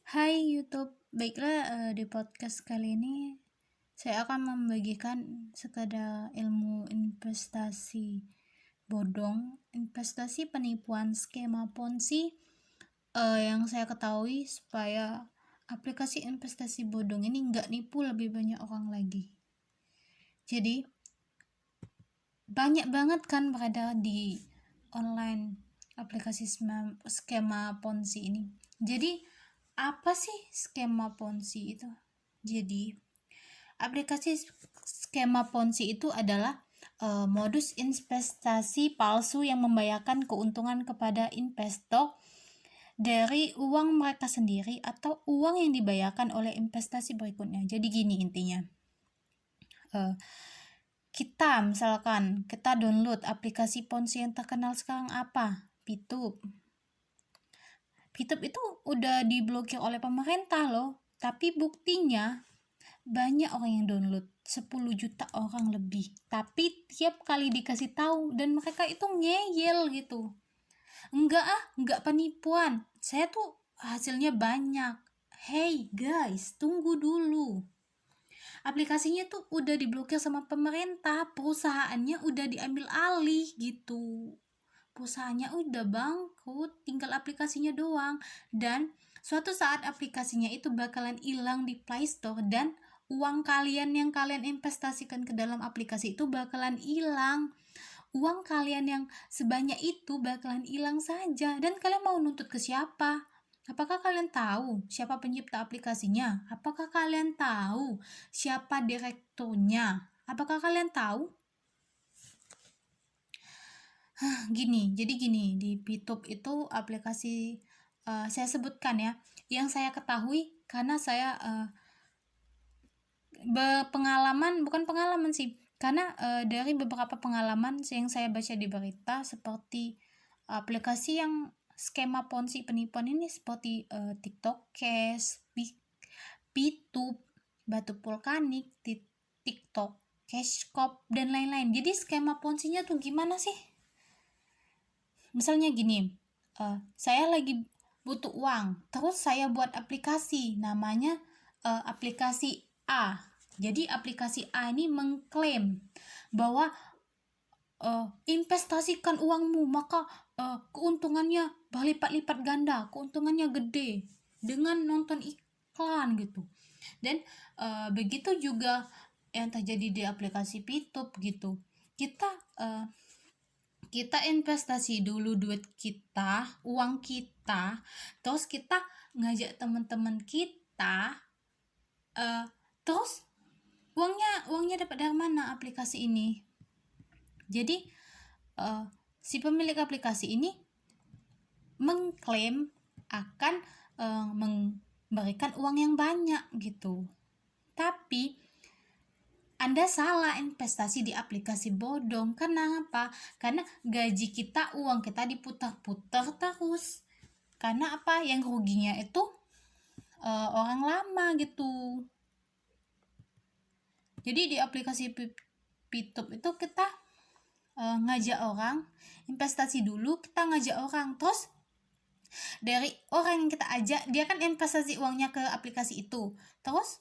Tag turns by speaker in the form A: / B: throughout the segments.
A: Hai YouTube, baiklah di podcast kali ini saya akan membagikan sekadar ilmu investasi bodong, investasi penipuan skema Ponzi yang saya ketahui supaya aplikasi investasi bodong ini nggak nipu lebih banyak orang lagi. Jadi banyak banget kan berada di online aplikasi skema Ponzi ini. Jadi apa sih skema Ponzi itu? Jadi aplikasi skema Ponzi itu adalah modus investasi palsu yang membayarkan keuntungan kepada investor dari uang mereka sendiri atau uang yang dibayarkan oleh investasi berikutnya. Jadi gini intinya. Kita download aplikasi Ponzi yang terkenal sekarang apa? Pitup. Pitup itu udah diblokir oleh pemerintah loh. Tapi buktinya banyak orang yang download, 10 juta orang lebih. Tapi tiap kali dikasih tahu dan mereka itu ngeyel gitu. Enggak penipuan. Saya tuh hasilnya banyak. Hey guys, tunggu dulu. Aplikasinya tuh udah diblokir sama pemerintah, perusahaannya udah diambil alih gitu. Perusahaannya udah bangkrut, tinggal aplikasinya doang. Dan suatu saat aplikasinya itu bakalan hilang di Play Store dan uang kalian yang kalian investasikan ke dalam aplikasi itu bakalan hilang. Uang kalian yang sebanyak itu bakalan hilang saja. Dan kalian mau nuntut ke siapa? Apakah kalian tahu siapa pencipta aplikasinya? Apakah kalian tahu siapa direkturnya? Apakah kalian tahu? Jadi gini, di Pitup itu aplikasi saya sebutkan ya, yang saya ketahui karena saya bukan pengalaman sih, karena dari beberapa pengalaman yang saya baca di berita seperti aplikasi yang skema Ponzi penipuan ini seperti TikTok Cash, Pitup, Batu Vulkanik, TikTok Cashcop dan lain-lain. Jadi skema Ponzi-nya tuh gimana sih? Misalnya gini, saya lagi butuh uang, terus saya buat aplikasi, namanya aplikasi A. Jadi aplikasi A ini mengklaim bahwa investasikan uangmu, maka keuntungannya berlipat-lipat ganda, keuntungannya gede dengan nonton iklan gitu. Dan begitu juga yang terjadi di aplikasi Pitup gitu. Kita investasi dulu duit kita, uang kita, terus kita ngajak teman-teman kita, terus uangnya dapat dari mana aplikasi ini? Jadi si pemilik aplikasi ini mengklaim akan memberikan uang yang banyak gitu. Tapi Anda salah investasi di aplikasi bodong. Kenapa? Karena gaji kita, uang kita diputar-putar terus. Karena apa? Yang ruginya itu orang lama gitu. Jadi di aplikasi Pitup itu kita ngajak orang, investasi dulu, kita ngajak orang. Terus dari orang yang kita ajak, dia kan investasi uangnya ke aplikasi itu. Terus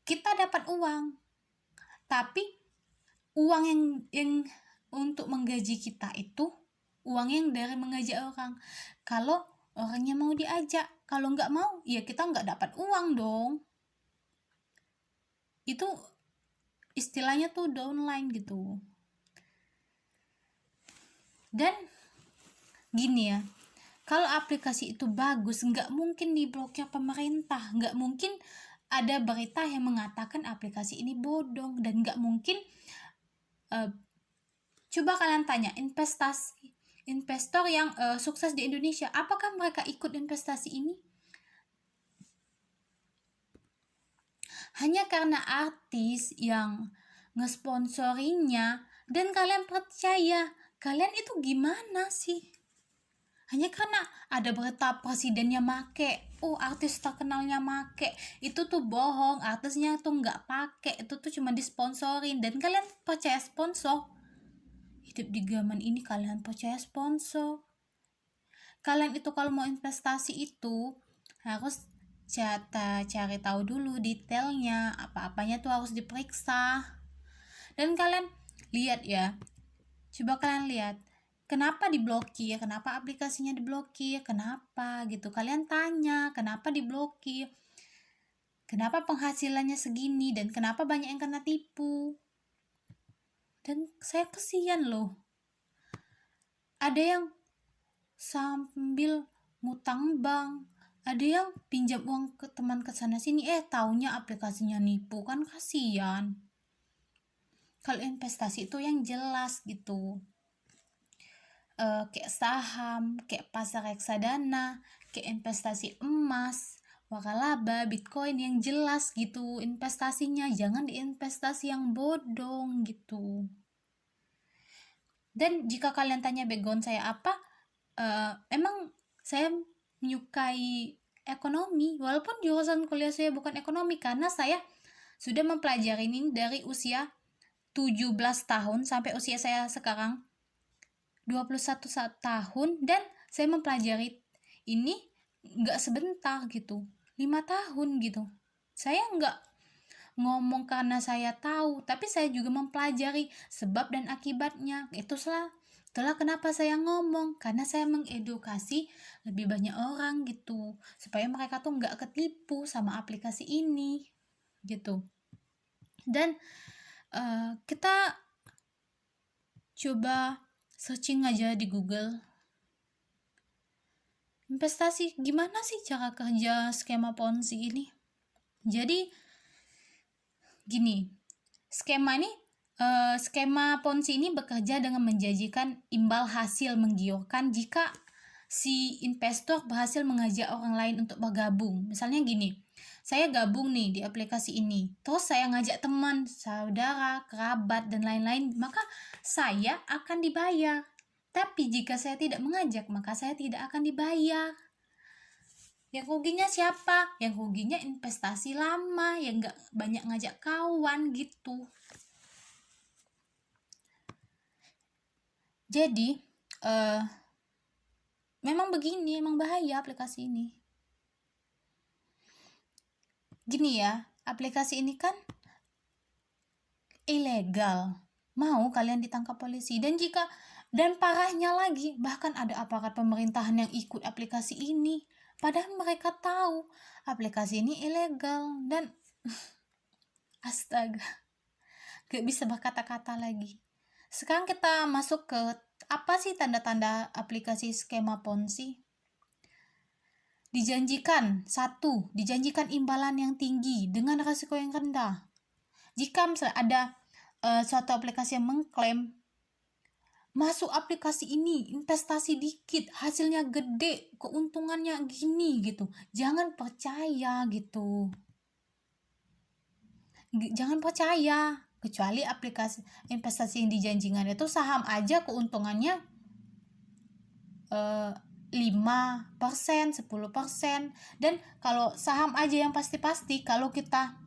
A: kita dapat uang. Tapi uang yang untuk menggaji kita itu uang yang dari mengajak orang. Kalau orangnya mau diajak, kalau nggak mau ya kita nggak dapat uang dong. Itu istilahnya tuh downline gitu. Dan gini ya, kalau aplikasi itu bagus, nggak mungkin diblokir pemerintah, nggak mungkin ada berita yang mengatakan aplikasi ini bodong, dan nggak mungkin coba kalian tanya investor yang sukses di Indonesia, apakah mereka ikut investasi ini? Hanya karena artis yang ngesponsorinya dan kalian percaya. Kalian itu gimana sih? Hanya karena ada berita presidennya make, artis terkenalnya make, itu tuh bohong, artisnya tuh nggak pakai, itu tuh cuma disponsorin, dan kalian percaya sponsor. Hidup di zaman ini kalian percaya sponsor. Kalian itu kalau mau investasi itu harus cari tahu dulu detailnya, apa-apanya tuh harus diperiksa. Dan kalian lihat ya, coba kalian lihat, kenapa diblokir, kenapa aplikasinya diblokir, kenapa gitu. Kalian tanya, kenapa diblokir, kenapa penghasilannya segini, dan kenapa banyak yang kena tipu. Dan saya kesian loh, ada yang sambil ngutang bank, ada yang pinjam uang ke teman ke sana sini, taunya aplikasinya nipu, kan kasihan. Kalau investasi itu yang jelas gitu, kayak saham, kayak pasar reksadana, kayak investasi emas, waralaba, bitcoin, yang jelas gitu investasinya. Jangan diinvestasi yang bodong gitu. Dan jika kalian tanya background saya apa, emang saya menyukai ekonomi, walaupun jurusan kuliah saya bukan ekonomi, karena saya sudah mempelajari ini dari usia 17 tahun sampai usia saya sekarang 21 tahun, dan saya mempelajari ini nggak sebentar gitu, 5 tahun gitu. Saya nggak ngomong karena saya tahu, tapi saya juga mempelajari sebab dan akibatnya. Itulah kenapa saya ngomong, karena saya mengedukasi lebih banyak orang gitu, supaya mereka tuh nggak ketipu sama aplikasi ini gitu. Dan kita coba searching aja di Google, investasi, gimana sih cara kerja skema Ponzi ini. Jadi gini, skema Ponzi ini bekerja dengan menjanjikan imbal hasil menggiurkan jika si investor berhasil mengajak orang lain untuk bergabung. Misalnya gini, saya gabung nih di aplikasi ini, terus saya ngajak teman, saudara, kerabat, dan lain-lain, maka saya akan dibayar. Tapi jika saya tidak mengajak, maka saya tidak akan dibayar. Yang ruginya siapa? Yang ruginya investasi lama yang gak banyak ngajak kawan gitu. Jadi memang begini, memang bahaya aplikasi ini. Gini ya, aplikasi ini kan ilegal. Mau kalian ditangkap polisi. Dan parahnya lagi, bahkan ada aparat pemerintahan yang ikut aplikasi ini. Padahal mereka tahu aplikasi ini ilegal. Dan astaga, gak bisa berkata-kata lagi. Sekarang kita masuk ke apa sih tanda-tanda aplikasi skema Ponzi. Dijanjikan imbalan yang tinggi dengan risiko yang rendah. Jika misalnya ada suatu aplikasi yang mengklaim, masuk aplikasi ini investasi dikit hasilnya gede, keuntungannya gini gitu, jangan percaya gitu. Jangan percaya, kecuali aplikasi investasi yang dijanjikan itu saham aja keuntungannya 5%, 10%. Dan kalau saham aja yang pasti-pasti, kalau kita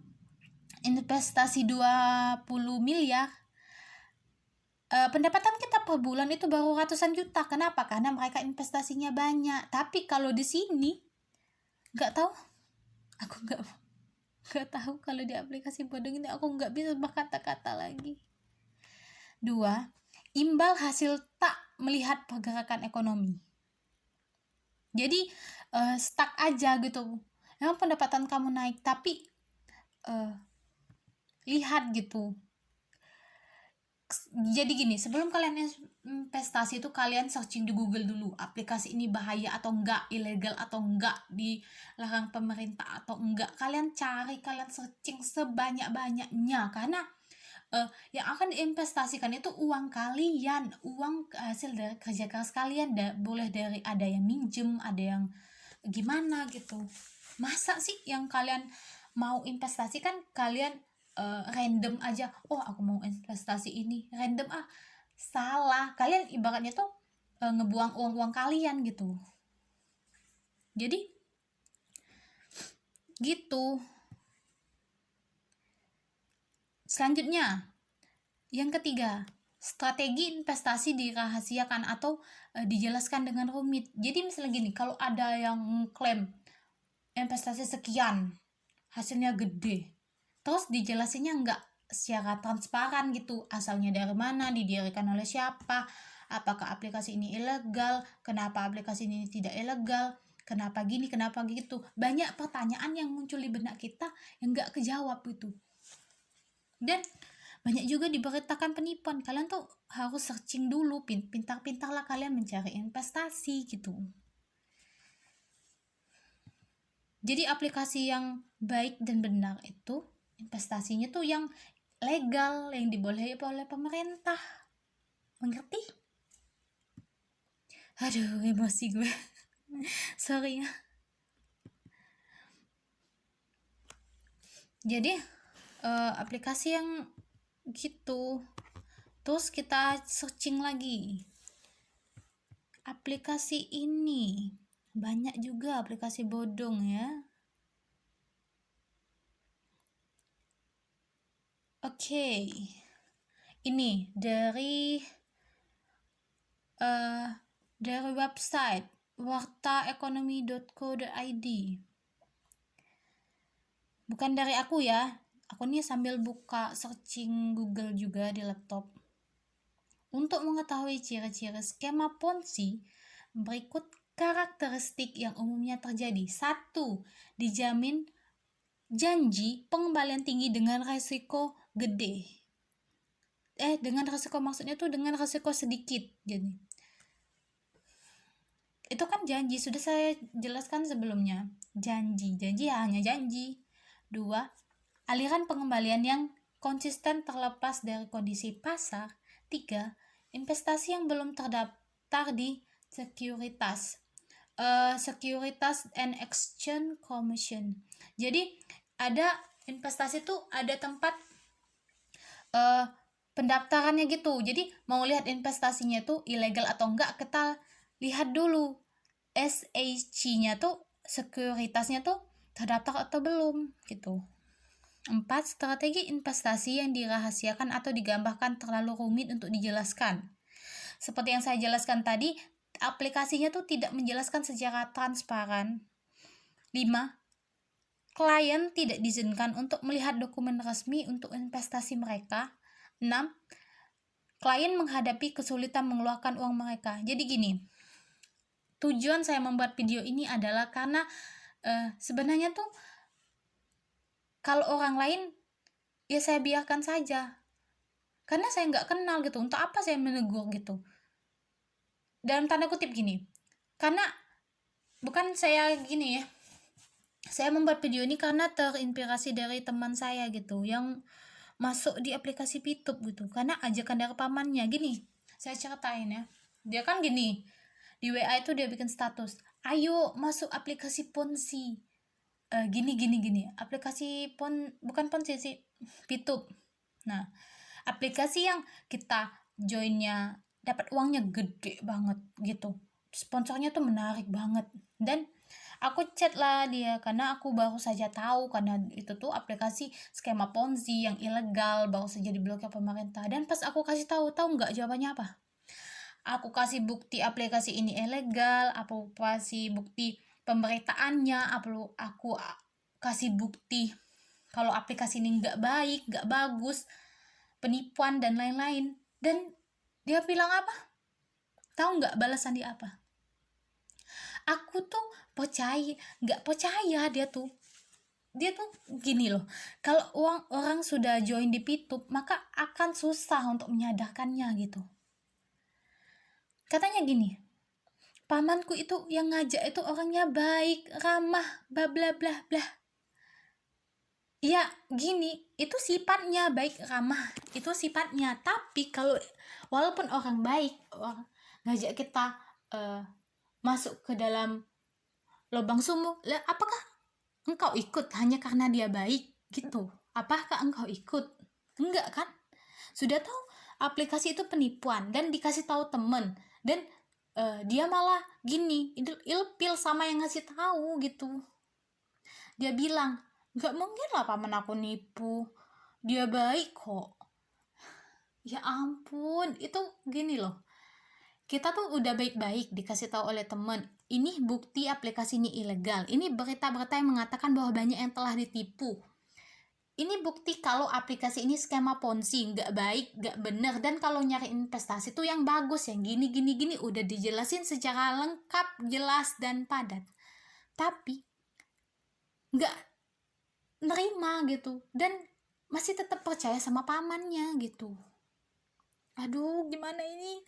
A: investasi 20 miliar, pendapatan kita per bulan itu baru ratusan juta. Kenapa? Karena mereka investasinya banyak. Tapi kalau di sini nggak tahu, aku nggak tahu kalau di aplikasi bodong ini, aku nggak bisa berkata-kata lagi. 2, imbal hasil tak melihat pergerakan ekonomi. Jadi stuck aja gitu. Memang pendapatan kamu naik, tapi lihat gitu. Jadi gini, sebelum kalian investasi itu kalian searching di Google dulu, aplikasi ini bahaya atau enggak, ilegal atau enggak, dilarang pemerintah atau enggak. Kalian cari, kalian searching sebanyak-banyaknya, karena yang akan diinvestasikan itu uang kalian, uang hasil dari kerja keras kalian. Boleh dari ada yang minjem, ada yang gimana gitu. Masa sih yang kalian mau investasi kan kalian random aja, aku mau investasi ini, random, salah. Kalian ibaratnya tuh ngebuang uang kalian gitu. Jadi gitu. Selanjutnya, yang ketiga, strategi investasi dirahasiakan atau dijelaskan dengan rumit. Jadi misalnya gini, kalau ada yang klaim investasi sekian, hasilnya gede. Terus dijelasinnya nggak secara transparan gitu, asalnya dari mana, didirikan oleh siapa, apakah aplikasi ini ilegal, kenapa aplikasi ini tidak ilegal, kenapa gini, kenapa gitu. Banyak pertanyaan yang muncul di benak kita yang nggak kejawab gitu. Dan banyak juga diberitakan penipuan. Kalian tuh harus searching dulu, pintar-pintarlah kalian mencari investasi gitu. Jadi aplikasi yang baik dan benar itu investasinya tuh yang legal, yang dibolehi oleh pemerintah. Mengerti? Aduh, emosi gue. Sorry ya. Jadi aplikasi yang gitu. Terus kita searching lagi. Aplikasi ini banyak juga aplikasi bodong ya. Oke. Ini dari website wartaekonomi.co.id. Bukan dari aku ya. Aku nih sambil buka searching Google juga di laptop. Untuk mengetahui ciri-ciri skema Ponzi, berikut karakteristik yang umumnya terjadi. 1. Dijamin janji pengembalian tinggi dengan resiko gede. Dengan resiko maksudnya tuh dengan resiko sedikit. Jadi itu kan janji, sudah saya jelaskan sebelumnya. Janji ya hanya janji. 2. Aliran pengembalian yang konsisten terlepas dari kondisi pasar. 3. Investasi yang belum terdaftar di sekuritas Securities and Exchange Commission. Jadi ada investasi tuh ada tempat pendaftarannya gitu. Jadi mau lihat investasinya tuh ilegal atau enggak, kita lihat dulu SEC-nya tuh, sekuritasnya tuh terdaftar atau belum gitu. 4. Strategi investasi yang dirahasiakan atau digambarkan terlalu rumit untuk dijelaskan. Seperti yang saya jelaskan tadi, aplikasinya tuh tidak menjelaskan secara transparan. 5. Klien tidak diizinkan untuk melihat dokumen resmi untuk investasi mereka. 6. Klien menghadapi kesulitan mengeluarkan uang mereka. Jadi gini, tujuan saya membuat video ini adalah karena sebenarnya tuh kalau orang lain ya saya biarkan saja, karena saya nggak kenal gitu. Untuk apa saya menegur gitu, dalam tanda kutip gini, karena bukan saya gini ya, saya membuat video ini karena terinspirasi dari teman saya gitu yang masuk di aplikasi Pitup gitu, karena ajakan dari pamannya. Gini, saya ceritain ya, dia kan gini, di WA itu dia bikin status, ayo masuk aplikasi Ponzi, gini, aplikasi bukan Ponzi sih, Pitup. Nah, aplikasi yang kita joinnya dapat uangnya gede banget gitu, sponsornya tuh menarik banget. Dan aku chat lah dia karena aku baru saja tahu, karena itu tuh aplikasi skema Ponzi yang ilegal, baru saja diblokir pemerintah. Dan pas aku kasih tahu nggak jawabannya apa? Aku kasih bukti aplikasi ini ilegal, aku kasih bukti pemberitaannya, aku kasih bukti kalau aplikasi ini nggak baik, nggak bagus, penipuan dan lain-lain. Dan dia bilang apa? Tahu nggak balasan dia apa? Aku tuh nggak percaya dia tuh gini loh, kalau orang sudah join di Pitup maka akan susah untuk menyadarkannya gitu. Katanya gini, pamanku itu yang ngajak itu orangnya baik, ramah, bla bla bla bla. Ya gini, itu sifatnya baik, ramah, itu sifatnya. Tapi kalau walaupun orang baik, orang ngajak kita masuk ke dalam lubang sumur, apakah engkau ikut hanya karena dia baik gitu? Apakah engkau ikut? Enggak kan? Sudah tahu aplikasi itu penipuan dan dikasih tahu temen, dan dia malah gini, ilpil sama yang ngasih tahu gitu. Dia bilang, nggak mungkin lah paman aku nipu, dia baik kok. Ya ampun, itu gini loh, kita tuh udah baik-baik dikasih tahu oleh temen, ini bukti aplikasi ini ilegal. Ini berita-berita yang mengatakan bahwa banyak yang telah ditipu. Ini bukti kalau aplikasi ini skema ponzi, nggak baik, nggak bener. Dan kalau nyari investasi tuh yang bagus, yang gini, udah dijelasin secara lengkap, jelas, dan padat. Tapi nggak nerima gitu, dan masih tetap percaya sama pamannya gitu. Aduh, gimana ini?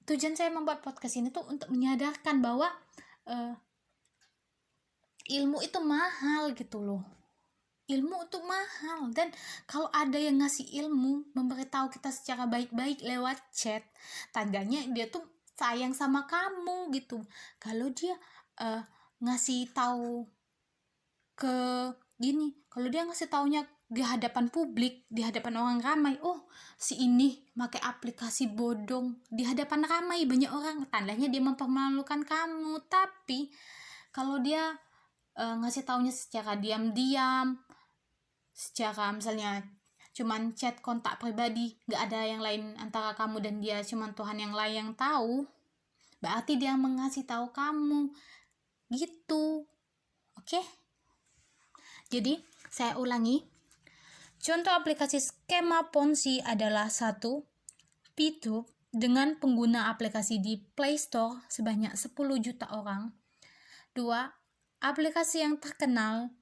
A: Tujuan saya membuat podcast ini tuh untuk menyadarkan bahwa ilmu itu mahal gitu loh. Ilmu itu mahal, dan kalau ada yang ngasih ilmu, memberitahu kita secara baik-baik lewat chat, tandanya dia tuh sayang sama kamu gitu. Kalau dia ngasih tahu ke gini, kalau dia ngasih taunya di hadapan publik, di hadapan orang ramai, oh si ini pakai aplikasi bodong di hadapan ramai banyak orang, tandanya dia mempermalukan kamu. Tapi kalau dia ngasih taunya secara diam-diam, secara misalnya cuman chat kontak pribadi, nggak ada yang lain antara kamu dan dia, cuman Tuhan yang lain yang tahu, berarti dia mengasih tahu kamu gitu. Oke? Jadi saya ulangi, contoh aplikasi skema ponzi adalah 1. Pitup dengan pengguna aplikasi di Play Store sebanyak 10 juta orang. 2. Aplikasi yang terkenal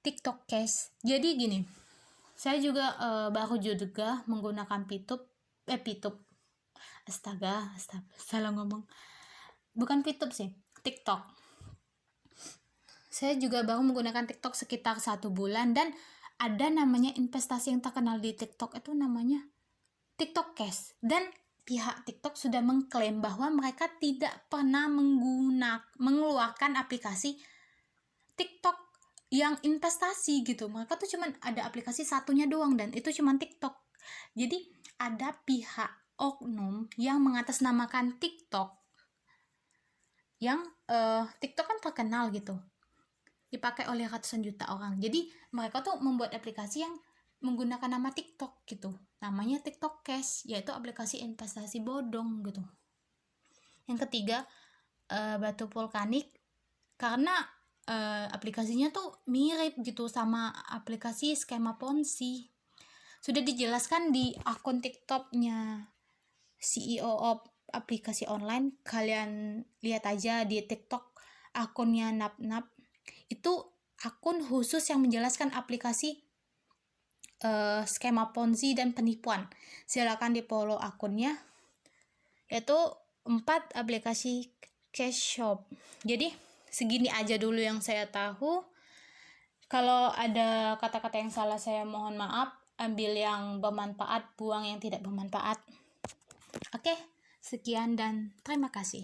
A: TikTok Cash. Jadi gini, saya juga baru juga menggunakan Pitup. Astaga, salah ngomong. Bukan Pitup sih, TikTok. Saya juga baru menggunakan TikTok sekitar 1 bulan, dan ada namanya investasi yang terkenal di TikTok itu namanya TikTok Cash. Dan pihak TikTok sudah mengklaim bahwa mereka tidak pernah mengeluarkan aplikasi TikTok yang investasi gitu. Mereka tuh cuman ada aplikasi satunya doang, dan itu cuman TikTok. Jadi ada pihak oknum yang mengatasnamakan TikTok, yang TikTok kan terkenal gitu, dipakai oleh ratusan juta orang. Jadi mereka tuh membuat aplikasi yang menggunakan nama TikTok gitu, namanya TikTok Cash, yaitu aplikasi investasi bodong gitu. Yang ketiga, batu vulkanik, karena aplikasinya tuh mirip gitu sama aplikasi skema ponzi. Sudah dijelaskan di akun TikToknya CEO of aplikasi online, kalian lihat aja di TikTok akunnya Nap. Itu akun khusus yang menjelaskan aplikasi skema ponzi dan penipuan. Silakan di follow akunnya, yaitu 4 aplikasi cash shop. Jadi segini aja dulu yang saya tahu. Kalau ada kata-kata yang salah saya mohon maaf. Ambil yang bermanfaat, buang yang tidak bermanfaat. Oke, sekian dan terima kasih.